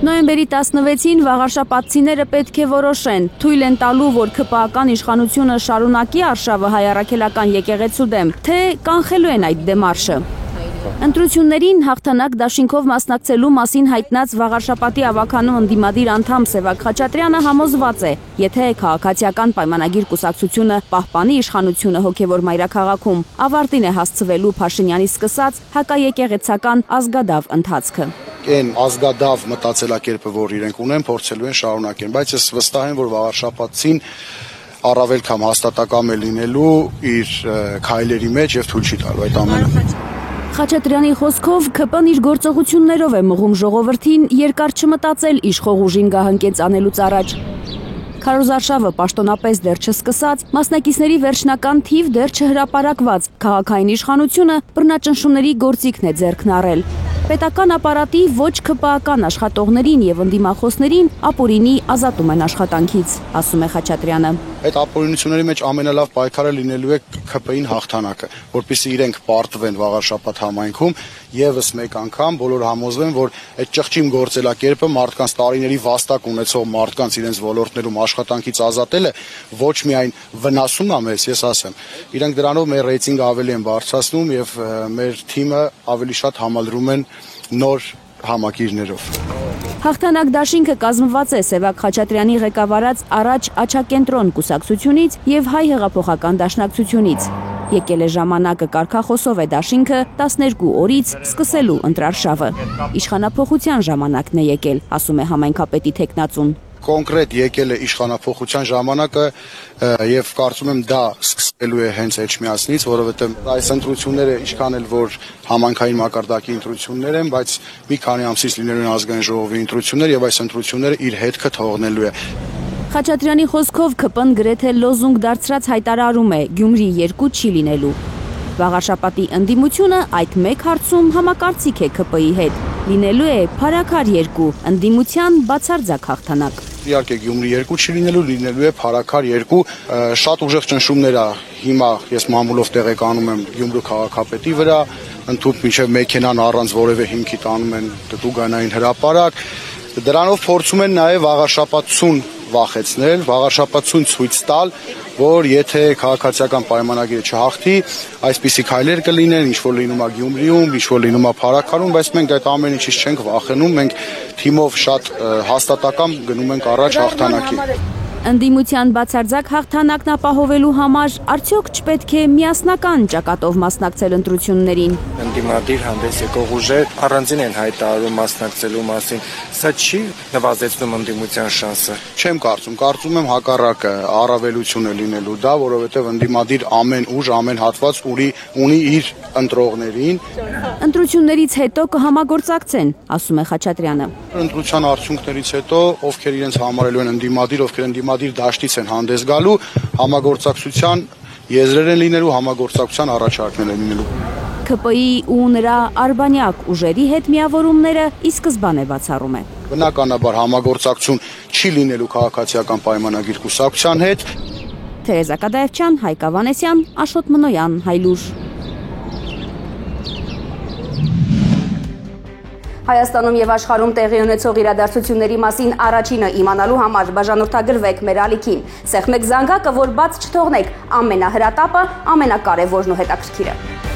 Նոյեմբերի 16-ին վաղարշապատցիները պետք է որոշեն, թույլ են տալու, որ ՔՊԱ-կան իշխանությունը շարունակի արշավը հայ առաքելական եկեղեցու դեմ, թե կանխելու են այդ դեմարշը։ Ընտրություններին հաղթանակ դաշինքով մասնակցելու մասին հայտնած Վաղարշապատի ավականու ընդդիմադիր անդամ Սևակ Խաչատրյանը համոզված է, եթե քաղաքացիական պայմանագիր կուսակցությունը պահպանի իշխանությունը հոգևոր մայրաքաղաքում, ավարտին է հասցվելու Փաշինյանի սկսած հակաեկեղեցական ազգադավ ընթացքը։ Այն ազգադավ մտածելակերպը, որ իրենք ունեն, փորձելու են շարունակեն, բայց ես վստահ եմ, որ Վաղարշապատցին առավել քան հաստատակամ է լինելու իր քայլերի մեջ եւ թույլ չի տալու այդ ամենը։ Խաչատրյանի խոսքով ՔՊ-ն իր գործողություններով է մղում ժողովրդին երկար չմտածել իշխող ուժին գահընկեց անելուց առաջ։ Քարոզարշավը պաշտոնապես դեռ չսկսած, մասնակիցների վերջնական թիվ դեռ չհրապարակված, քաղաքային իշխանությունը բռնաճնշումների գործիքն է ձեռքն առել։ Պետական ապարատի ոչ ՔՊԱ-կան աշխատողներին եւ ընդդիմախոսներին ապօրինի ազատում են աշխատանքից, ասում է Խաչատրյանը։ Այդ ապօրինությունների մեջ ամենալավ պայքարը լինելու է ՔՊ-ին հաղթանակը, որպեսզի իրենք պարտվեն Վաղարշապատ համայնքում եւս մեկ անգամ բոլորը համոզվեն, որ այդ ճղճիմ գործելակերպը մարդկանց տարիների վաստակ ունեցող մարդկանց իրենց ոլորտներում աշխատանքից ազատելը ոչ միայն վնասում է մեզ, ես ասեմ, իրենք դրանով մեր ռեյտինգը ավելի են բարձրացնում եւ մեր թիմը ավելի շատ համալրում են նոր համակիրներով։ Հաղթանակ դաշինքը կազմված է Սևակ Խաչատրյանի ղեկավարած առաջ Աչակենտրոն կուսակցությունից եւ Հայ հեղափոխական դաշնակցությունից։ Եկել է ժամանակը կարգախոսով է դաշինքը 12 օրից սկսելու ընտրարշավը։ Իշխանափոխության ժամանակն է եկել, ասում է համայնքապետի թեկնածուն։ Կոնկրետ եկել է իշխանափոխության ժամանակը եւ կարծում եմ դա սկսելու է հենց Էջմիածնից, որովհետեւ այս ընտրությունները ինչքան էլ որ համայնքային մակարդակի ընտրություններ են, բայց մի քանի ամսից լինելու են ազգային ժողովի ընտրություններ եւ այս ընտրությունները իր հետքը թողնելու է։ Խաչատրյանի խոսքով ՔՊ-ն գրեթե լոզունգ դարձրած հայտարարում է Գյումրի 2 չի լինելու։ Վաղարշապատի ընդդիմությունը այդ մեկ հարցում համակարծիք է ՔՊ-ի հետ։ Լինելու է փարաքար 2, ընդդիմության բացարձակ հաղթանակ։ Իհարկե Գյումրի 2 չի լինելու է փարաքար 2, շատ ուժեղ ճնշումներ է հիմա ես մամուլով տեղեկանում եմ Գյումրու քաղաքապետի վրա, ընդհանուր մինչև մեքենան առանց որևէ հիմքի տանում են Տտուգանային հրապարակ, դրանով փորձում են նաև Վաղարշապատցուն վախեցնել, Վաղարշապատցուն ցույց տալ, որ եթե քաղաքացիական պայմանագիրը չհաղթի, այսպիսի քայլեր կլինեն, ինչ որ լինում է Գյումրիում, ինչ որ լինում է Փարաքարում, բայց մենք այդ ամեն ինչից չենք վախենում, մենք թիմով շատ հաստատակամ գնում ենք առաջ հաղթանակի։ Ընդդիմության բացարձակ հաղթանակն ապահովելու համար արդյոք չպետք է միասնական ճակատով մասնակցել ընտրություններին։ Ընդդիմադիր հանդես եկող ուժեր առանձին են հայտարարում մասնակցելու մասին, սա չի նվազեցնում ընդդիմության շանսը։ Չեմ կարծում եմ հակառակը առավելություն է լինելու դա, որովհետև ընդդիմադիր ամեն ուժ, ամեն հատված ունի իր ընտրողներին։ Ընտրություններից հետո կհամագործակցեն, ասում է Խաչատրյանը։ Ընտրության արդյունքներից հետո ովքեր իրենց համարելու են ընդդիմադիր, ովքեր ընդդիմադիր դաշտից են հանդես գալու, համագործակցության եզրեր են լինելու, համագործակցության առաջարկներ են լինելու։ ՔՊ-ի ու նրա արբանյակ ուժերի հետ միավորումները ի սկզբանե բացառում է։ Բնականաբար համագործակցություն չի լինելու քաղաքացիական պայմանագիր կուսակցության հետ։ Թերեզա Կադաևչյան, Հայկ Ավանեսյան, Աշոտ Մնոյան, Հայլուր։ Հայաստանում եւ աշխարհում տեղի ունեցող իրադարձությունների մասին առաջինը իմանալու համար բաժանորդագրվեք մեր ալիքին։ Սեղմեք զանգակը, որ բաց չթողնեք ամենահրատապը, ամենակարևորն ու հետաքրքիրը։